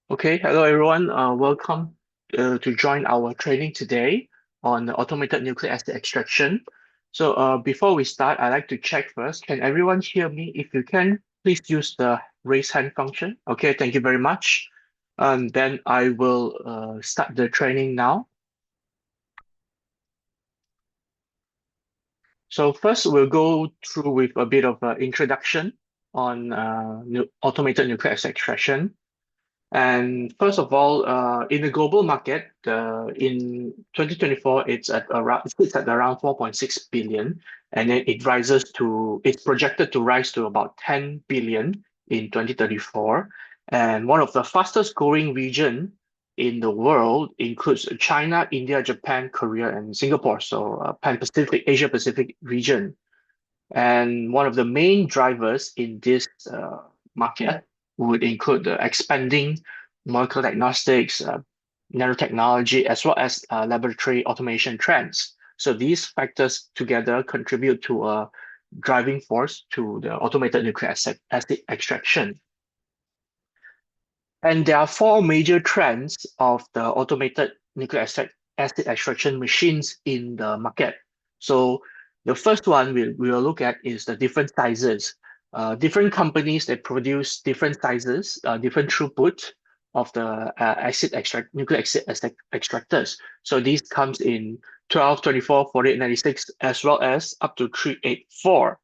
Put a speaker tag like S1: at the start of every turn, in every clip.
S1: Okay, hello everyone. Welcome to join our training today on automated nucleic acid extraction. So before we start, I'd like to check first. Can everyone hear me? If you can, please use the raise hand function. Okay, thank you very much. Then I will start the training now. So first, we'll go through with a bit of an introduction on automated nucleic acid extraction. And first of all, in the global market, in 2024, it sits at around 4.6 billion, and then it's projected to rise to about 10 billion in 2034. And one of the fastest growing region in the world includes China, India, Japan, Korea, and Singapore. So Pan-Pacific, Asia Pacific region. And one of the main drivers in this market would include the expanding molecular diagnostics, nanotechnology, as well as laboratory automation trends. So these factors together contribute to a driving force to the automated nucleic acid extraction. And there are four major trends of the automated acid extraction machines in the market. So the first one we will look at is the different sizes. Different companies, they produce different sizes, different throughput of the nucleic acid extractors. So these comes in 12, 24, 48, 96, as well as up to 384.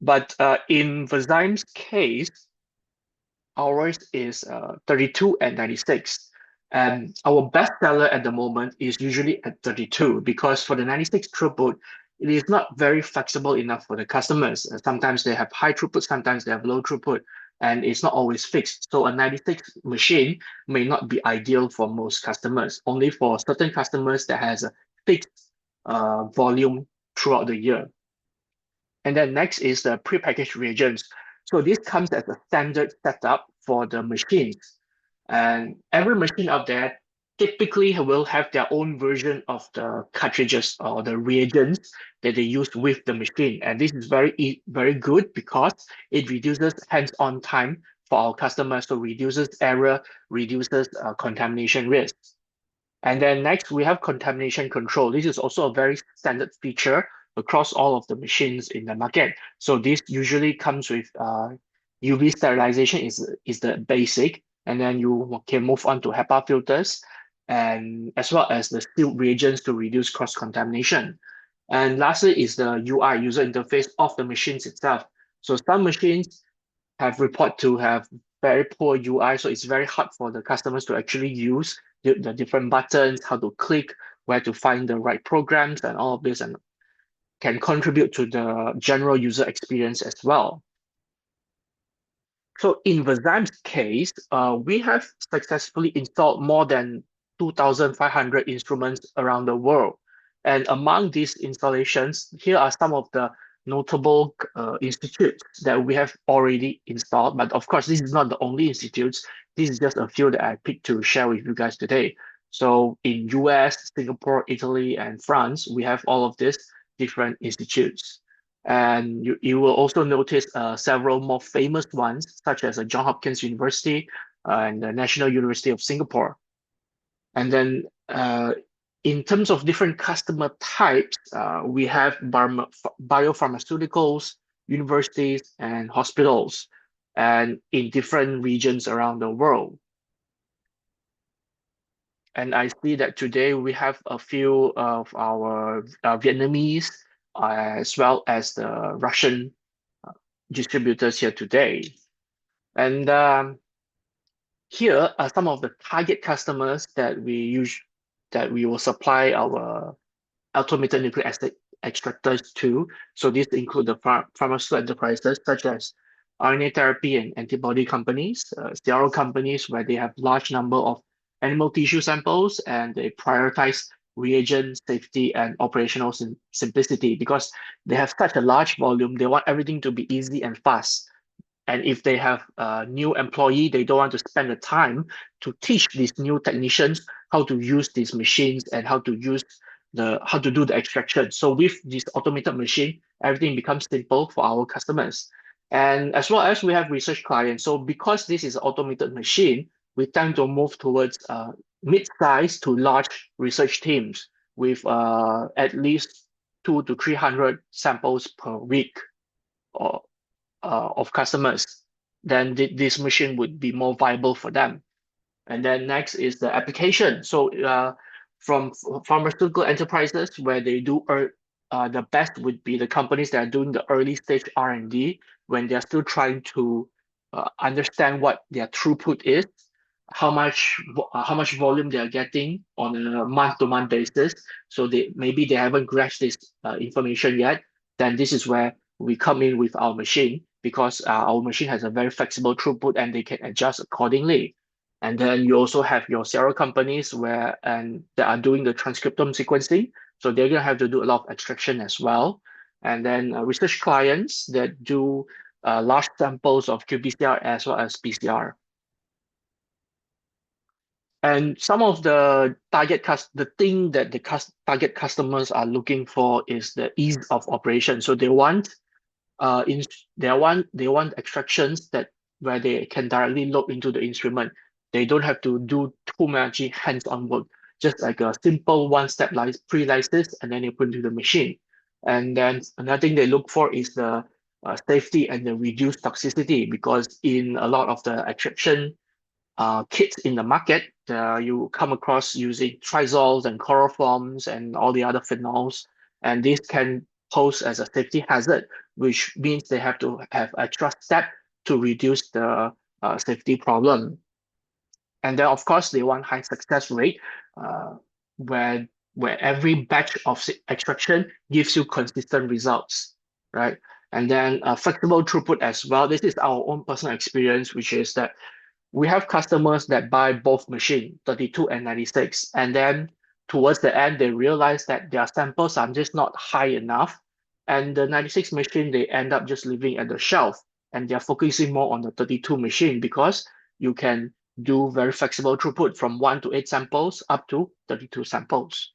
S1: But in Verzyme's case, ours is 32 and 96. And our best seller at the moment is usually at 32 because for the 96 throughput, it is not very flexible enough for the customers. Sometimes they have high throughput, sometimes they have low throughput, and it's not always fixed. So a 96 machine may not be ideal for most customers, only for certain customers that has a fixed volume throughout the year. And then next is the prepackaged reagents. So this comes as a standard setup for the machines. And every machine out there typically will have their own version of the cartridges or the reagents that they use with the machine. And this is very good because it reduces hands-on time for our customers, so reduces error, reduces contamination risk. And then next, we have contamination control. This is also a very standard feature across all of the machines in the market. So this usually comes with UV sterilization is the basic, and then you can move on to HEPA filters, and as well as the sealed reagents to reduce cross-contamination. And lastly is the UI, user interface of the machines itself. So some machines have report to have very poor UI, so it's very hard for the customers to actually use the different buttons, how to click, where to find the right programs, and all of this, and can contribute to the general user experience as well. So in Verzyme's case, we have successfully installed more than 2,500 instruments around the world. And among these installations, here are some of the notable institutes that we have already installed. But of course, this is not the only institutes. This is just a few that I picked to share with you guys today. So in US, Singapore, Italy, and France, we have all of these different institutes. And you will also notice several more famous ones, such as Johns Hopkins University and the National University of Singapore. And then in terms of different customer types, we have biopharmaceuticals, universities, and hospitals, and in different regions around the world. And I see that today we have a few of our Vietnamese as well as the Russian distributors here today. And here are some of the target customers that we will supply our automated nucleic acid extractors to. So these include the pharmaceutical enterprises such as RNA therapy and antibody companies, CRO companies where they have large number of animal tissue samples and they prioritize reagent safety and operational simplicity because they have such a large volume. They want everything to be easy and fast. And if they have a new employee, they don't want to spend the time to teach these new technicians how to use these machines and how to do the extraction. So with this automated machine, everything becomes simple for our customers. And as well as we have research clients. So because this is an automated machine, we tend to move towards mid-sized to large research teams with at least 200 to 300 samples per week or, of customers. Then this machine would be more viable for them. And then next is the application. So from pharmaceutical enterprises where they do the best would be the companies that are doing the early stage R&D when they're still trying to understand what their throughput is, how much volume they are getting on a month-to-month basis. So maybe they haven't grasped this information yet. Then this is where we come in with our machine because our machine has a very flexible throughput and they can adjust accordingly. And then you also have your CRO companies that are doing the transcriptome sequencing. So they're gonna have to do a lot of extraction as well. And then research clients that do large samples of qPCR as well as PCR. And some of the thing that the target customers are looking for is the ease of operation. So in they want extractions where they can directly load into the instrument. They don't have to do too much hands-on work, just like a simple one-step pre-lysis, and then you put into the machine. And then another thing they look for is the safety and the reduced toxicity, because in a lot of the extraction kits in the market, you come across using trizoles and chloroforms and all the other phenols, and this can pose as a safety hazard, which means they have to have a extra step to reduce the safety problem. And then, of course, they want high success rate, uh, where every batch of extraction gives you consistent results, right? And then flexible throughput as well. This is our own personal experience, which is that we have customers that buy both machine, 32 and 96, and then towards the end, they realize that their samples are just not high enough. And the 96 machine, they end up just leaving at the shelf, and they're focusing more on the 32 machine because you can do very flexible throughput from 1 to 8 samples up to 32 samples.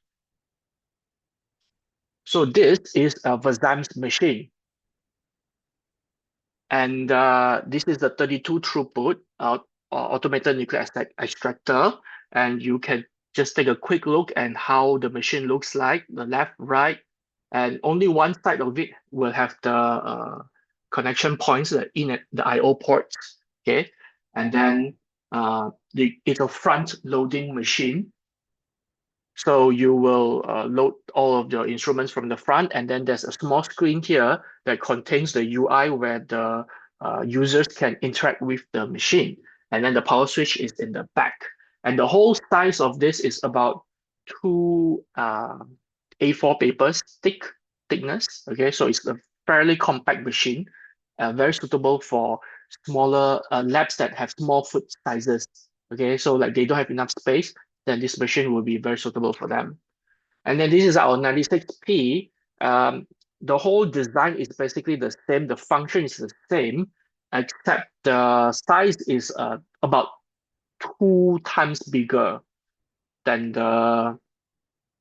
S1: So this is a Verzyme's machine. And this is the 32 throughput automated nucleic acid extractor. And you can just take a quick look at how the machine looks like, the left, right, and only one side of it will have the connection points in the I/O ports, okay? And then it's a front loading machine. So you will load all of your instruments from the front, and then there's a small screen here that contains the UI where the users can interact with the machine. And then the power switch is in the back. And the whole size of this is about 2 A4 papers thickness. Okay, so it's a fairly compact machine, very suitable for smaller labs that have small foot sizes. Okay, so like they don't have enough space, then this machine will be very suitable for them. And then this is our 96P. The whole design is basically the same. The function is the same, except the size is about 2 times bigger than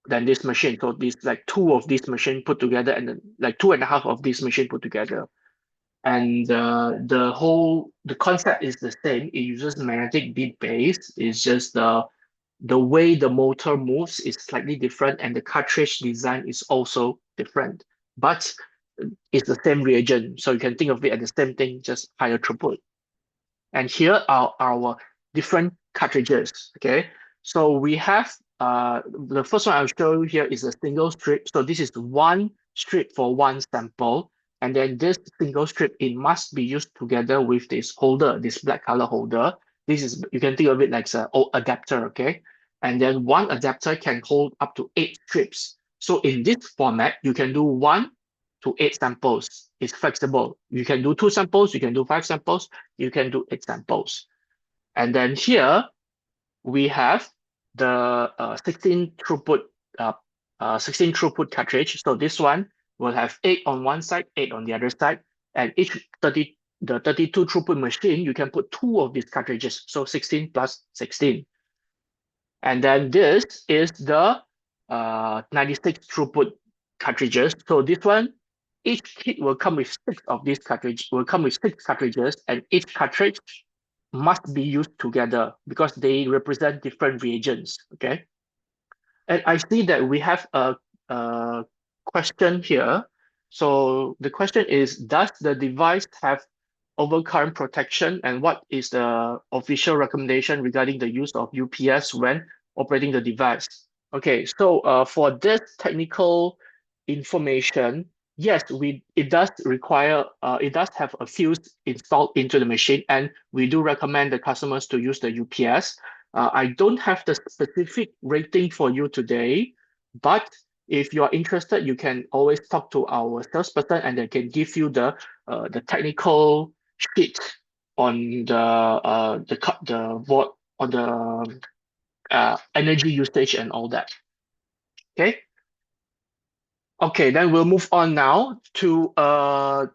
S1: this machine. So this like 2 of this machine put together, and then like 2.5 of this machine put together. And the concept is the same. It uses magnetic bead base. It's just the way the motor moves is slightly different, and the cartridge design is also different, but it's the same reagent. So you can think of it as the same thing, just higher throughput. And here are our different cartridges, okay? So we have, the first one I'll show you here is a single strip. So this is one strip for one sample. And then this single strip, it must be used together with this holder, this black color holder. This is, you can think of it like an adapter, okay? And then one adapter can hold up to 8 strips. So in this format, you can do 1 to 8 samples. It's flexible. You can do 2 samples, you can do 5 samples, you can do 8 samples. And then here we have the 16 throughput cartridge. So this one will have 8 on one side, 8 on the other side, and the 32 throughput machine, you can put 2 of these cartridges, so 16 plus 16. And then this is the 96 throughput cartridges. So this one, each kit will come with 6 of these cartridges, and each cartridge must be used together because they represent different reagents, okay? And I see that we have a question here. So the question is, does the device have overcurrent protection, and what is the official recommendation regarding the use of UPS when operating the device? Okay, so for this technical information, yes, it does require it does have a fuse installed into the machine, and we do recommend the customers to use the UPS. I don't have the specific rating for you today, but if you are interested, you can always talk to our salesperson, and they can give you the technical sheet on the on the energy usage and all that. Okay. Okay, then we'll move on now to the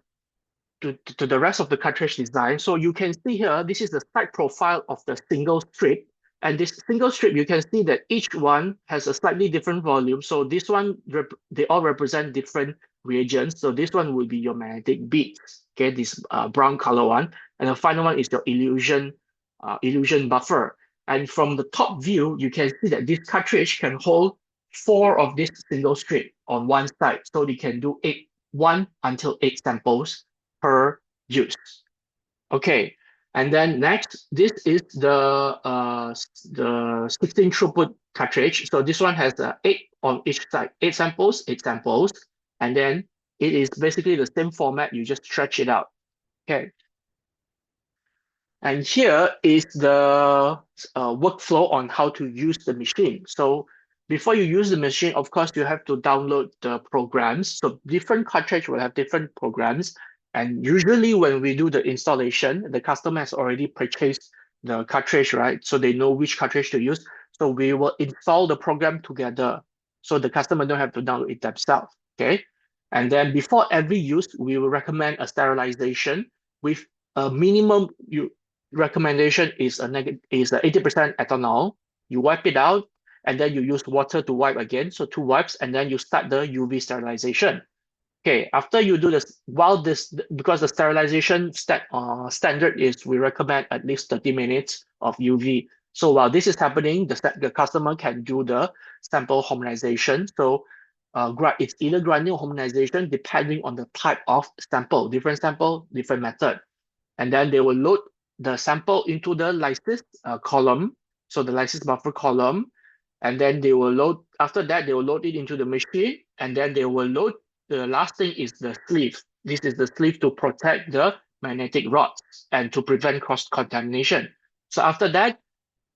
S1: rest of the cartridge design. So you can see here, this is the side profile of the single strip. And this single strip, you can see that each one has a slightly different volume. So this one, they all represent different reagents. So this one will be your magnetic beads, okay, this brown color one. And the final one is your illusion buffer. And from the top view, you can see that this cartridge can hold 4 of this single strip on one side. So they can do 1 until 8 samples per use. Okay, and then next, this is the 16 throughput cartridge. So this one has 8 on each side, 8 samples, 8 samples, and then it is basically the same format. You just stretch it out. Okay. And here is the workflow on how to use the machine. So before you use the machine, of course, you have to download the programs. So different cartridge will have different programs. And usually when we do the installation, the customer has already purchased the cartridge, right? So they know which cartridge to use. So we will install the program together. So the customer don't have to download it themselves, okay? And then before every use, we will recommend a sterilization with a minimum recommendation is is 80% ethanol. You wipe it out, and then you use water to wipe again. So 2 wipes, and then you start the UV sterilization. Okay, after you do this, because the sterilization standard is we recommend at least 30 minutes of UV. So while this is happening, the customer can do the sample homogenization. So it's either grinding or homogenization depending on the type of sample, different method. And then they will load the sample into the lysis column, so the lysis buffer column, and then they will load, after that, they will load it into the machine, and then they will load, the last thing is the sleeve. This is the sleeve to protect the magnetic rods and to prevent cross-contamination. So after that,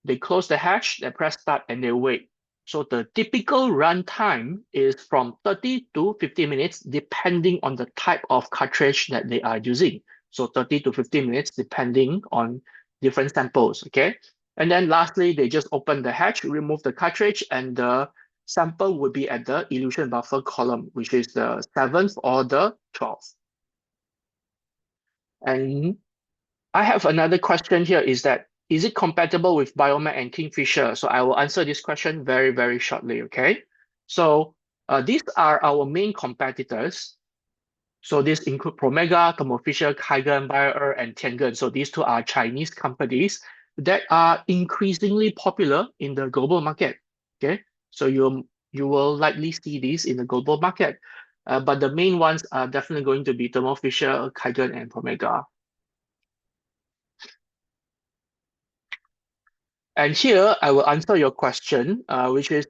S1: they close the hatch, they press start, and they wait. So the typical runtime is from 30 to 50 minutes, depending on the type of cartridge that they are using. So 30 to 50 minutes, depending on different samples, okay? And then lastly, they just open the hatch, remove the cartridge, and the sample would be at the illusion buffer column, which is the 7th or the 12th. And I have another question here, is it compatible with Biomac and Kingfisher? So I will answer this question very, very shortly, okay? So these are our main competitors. So this include Promega, Thermo Fisher, Kaigan, Bayer, and Tiangen. So these 2 are Chinese companies that are increasingly popular in the global market. Okay, so you will likely see these in the global market, but the main ones are definitely going to be Thermo Fisher, Kaigan, and Promega. And here I will answer your question, which is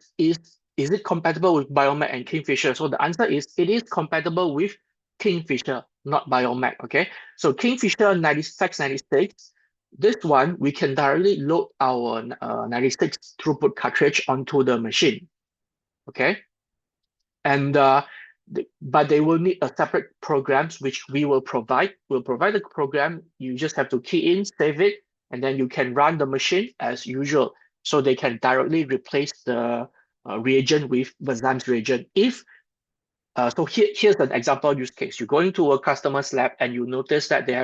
S1: it compatible with Biomac and Kingfisher? So the answer is it is compatible with Kingfisher, not Biomac, okay? So Kingfisher 9696, this one, we can directly load our 96 throughput cartridge onto the machine, okay? And but they will need a separate programs, which we will provide. We'll provide the program, you just have to key in, save it, and then you can run the machine as usual. So they can directly replace the reagent with Verzyme's reagent. So here's an example use case. You go into a customer's lab and you notice that they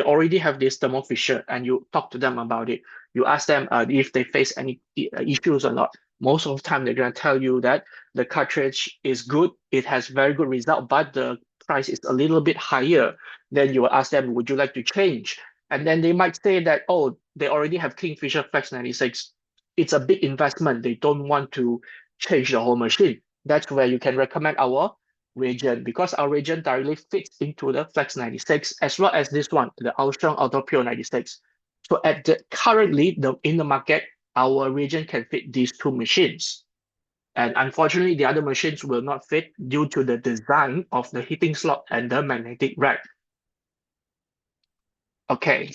S1: already have this Thermo Fisher, and you talk to them about it. You ask them if they face any issues or not. Most of the time, they're going to tell you that the cartridge is good. It has very good result, but the price is a little bit higher. Then you will ask them, would you like to change? And then they might say that, oh, they already have Kingfisher Flex 96. It's a big investment. They don't want to change the whole machine. That's where you can recommend our reagent, because our reagent directly fits into the Flex 96 as well as this one, the Ultron Auto Pure 96. So currently in the market, our reagent can fit these two machines. And unfortunately, the other machines will not fit due to the design of the heating slot and the magnetic rack. Okay.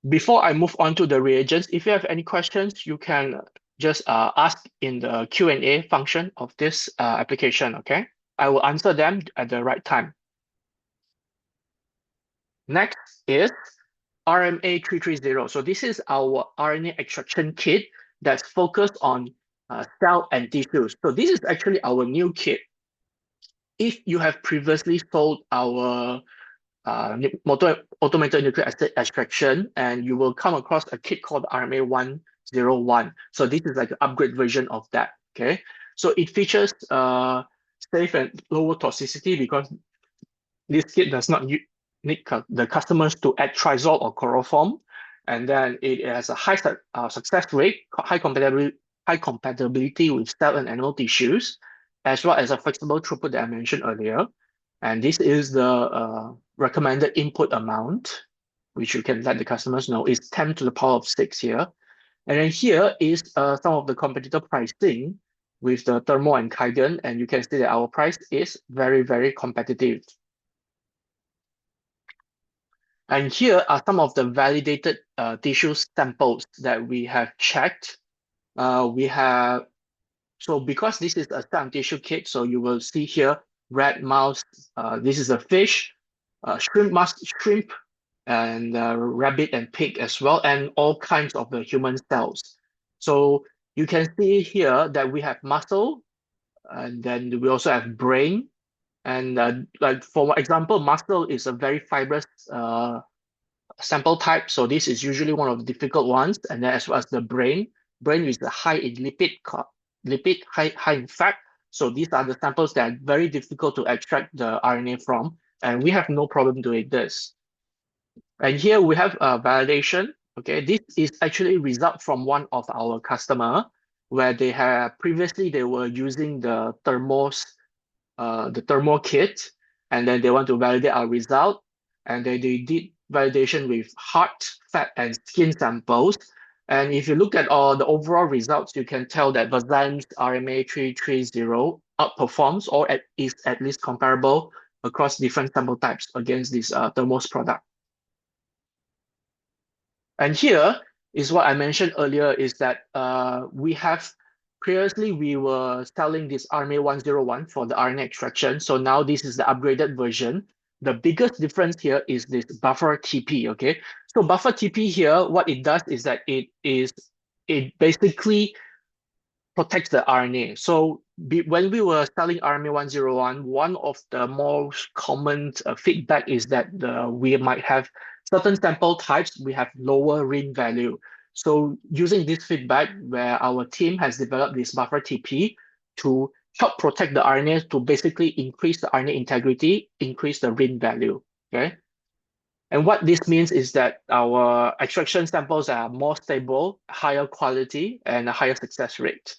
S1: Before I move on to the reagents, if you have any questions, you can just ask in the Q&A function of this application, okay? I will answer them at the right time. Next is RMA330. So this is our RNA extraction kit that's focused on cell and tissues. So this is actually our new kit. If you have previously sold our automated nucleic acid extraction, and you will come across a kit called RMA101. So this is like an upgrade version of that, okay? So it features safe and lower toxicity because this kit does not need the customers to add triazole or chloroform. And then it has a high success rate, high compatibility with cell and animal tissues, as well as a flexible throughput that I mentioned earlier. And this is the recommended input amount, which you can let the customers know, is 10 to the power of 6 here. And then here is some of the competitor pricing with the Thermo and Kaigen, and you can see that our price is very, very competitive. And here are some of the validated tissue samples that we have checked. So because this is a cell and tissue kit, so you will see here rat, mouse, this is a fish, shrimp, and rabbit and pig as well, and all kinds of the human cells. So you can see here that we have muscle, and then we also have brain. And like for example, muscle is a very fibrous sample type. So this is usually one of the difficult ones. And then as well as the brain is high in high in fat. So these are the samples that are very difficult to extract the RNA from. And we have no problem doing this. And here we have a validation. Okay, this is actually a result from one of our customer where they were using the thermo kit, and then they want to validate our result. And then they did validation with heart, fat, and skin samples. And if you look at all the overall results, you can tell that Vazyme's RMA330 outperforms or is at least comparable across different sample types against this Thermos product. And here is what I mentioned earlier, is that previously we were selling this RMA101 for the RNA extraction. So now this is the upgraded version. The biggest difference here is this buffer TP, okay? So buffer TP here, what it does is that it basically protects the RNA. So when we were selling RMA101, one of the most common feedback is that we might have certain sample types, we have lower RIN value. So using this feedback, where our team has developed this buffer TP to help protect the RNA to basically increase the RNA integrity, increase the RIN value, okay? And what this means is that our extraction samples are more stable, higher quality, and a higher success rate.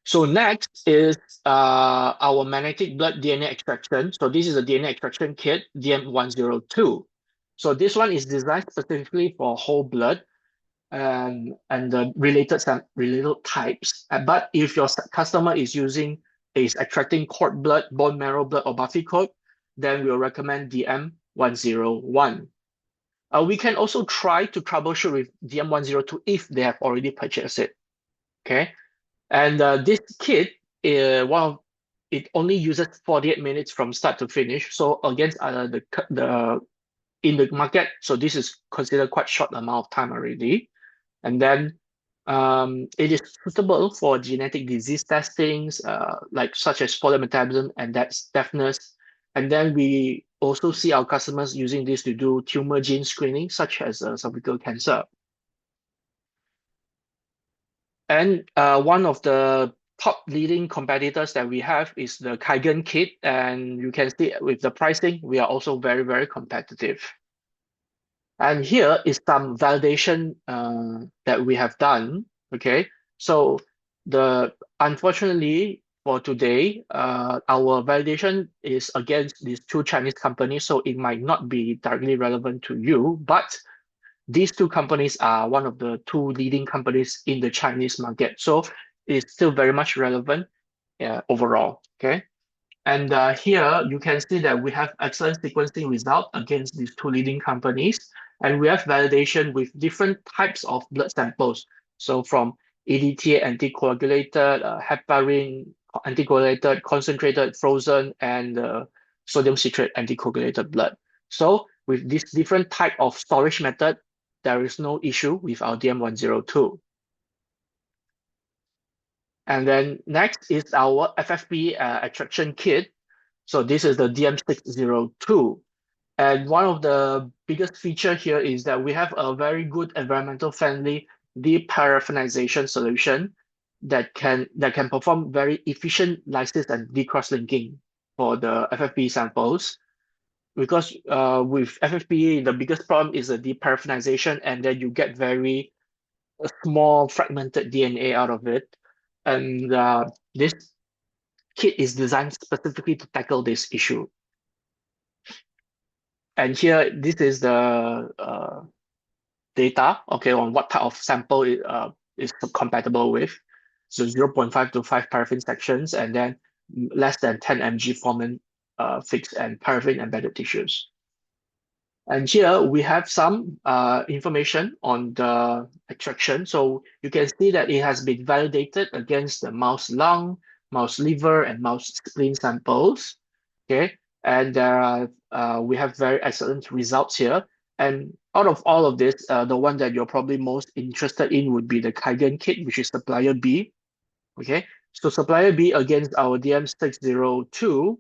S1: So next is our magnetic blood DNA extraction. So this is a DNA extraction kit, DM102. So this one is designed specifically for whole blood and the related types. But if your customer is extracting cord blood, bone marrow blood, or buffy coat, then we'll recommend DM101. We can also try to troubleshoot with DM102 if they have already purchased it. Okay. And this kit, it only uses 48 minutes from start to finish. So against in the market, so this is considered quite short amount of time already. And then it is suitable for genetic disease testings, such as polymetabolism and deafness. And then we also see our customers using this to do tumor gene screening, such as cervical cancer. And one of the top leading competitors that we have is the Kaigen kit, and you can see with the pricing, we are also very, very competitive. And here is some validation that we have done. Okay, so unfortunately for today, our validation is against these two Chinese companies, so it might not be directly relevant to you, but these two companies are one of the two leading companies in the Chinese market, so it's still very much relevant overall. Okay. And here you can see that we have excellent sequencing result against these two leading companies. And we have validation with different types of blood samples. So from EDTA anticoagulated, heparin anticoagulated, concentrated, frozen, and sodium citrate anticoagulated blood. So with this different type of storage method, there is no issue with our DM102. And then next is our FFP extraction kit. So this is the DM602. And one of the biggest feature here is that we have a very good environmental friendly deparaffinization solution that can perform very efficient lysis and decross-linking for the FFP samples. Because with FFP, the biggest problem is the deparaffinization, and then you get very small fragmented DNA out of it. And this kit is designed specifically to tackle this issue. And here, this is the data, okay, on what type of sample it is compatible with. So 0.5 to 5 paraffin sections, and then less than 10 mg formalin fixed and paraffin embedded tissues. And here we have some information on the extraction. So you can see that it has been validated against the mouse lung, mouse liver, and mouse spleen samples. Okay, and we have very excellent results here. And out of all of this, the one that you're probably most interested in would be the Kaigen kit, which is supplier B. Okay, so supplier B against our DM602,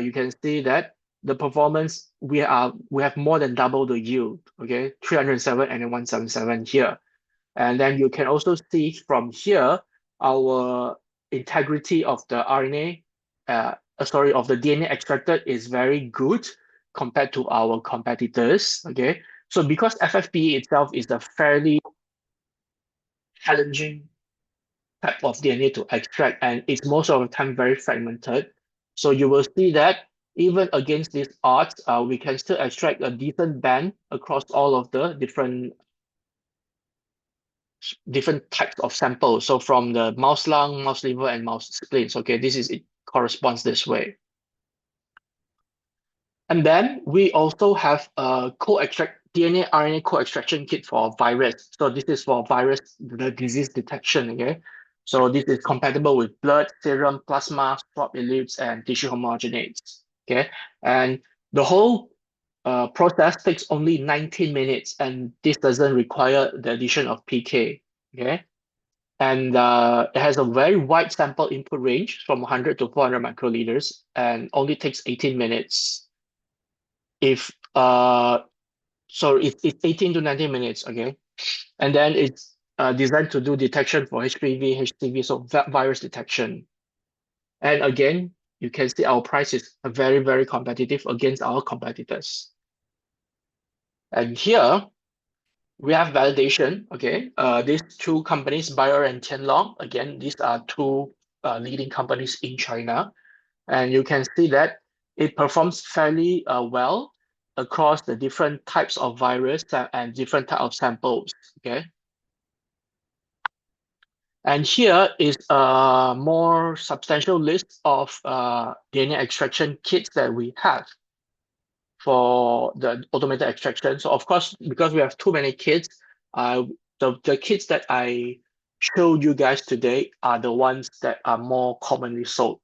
S1: you can see that the performance, we have more than double the yield. Okay, 307 and 177 here. And then you can also see from here our integrity of the RNA, of the DNA extracted is very good compared to our competitors. Okay, so because FFPE itself is a fairly challenging type of DNA to extract, and it's most of the time very fragmented. So you will see that even against these odds, we can still extract a decent band across all of the different types of samples. So from the mouse lung, mouse liver, and mouse spleens. Okay, it corresponds this way. And then we also have a DNA RNA co-extraction kit for virus. So this is for virus, the disease detection. Okay, so this is compatible with blood, serum, plasma, swab elutes, and tissue homogenates. Okay, and the whole process takes only 19 minutes, and this doesn't require the addition of PK. Okay, and it has a very wide sample input range from 100 to 400 microliters, and only takes 18 minutes. If so it's 18 to 19 minutes, okay? And then it's designed to do detection for HPV, HCV, so virus detection. And again, you can see our price is very, very competitive against our competitors. And here we have validation, okay? These two companies, Bayer and Tianlong, again, these are two leading companies in China. And you can see that it performs fairly well across the different types of virus and different type of samples, okay? And here is a more substantial list of DNA extraction kits that we have for the automated extraction. So of course, because we have too many kits, the kits that I showed you guys today are the ones that are more commonly sold.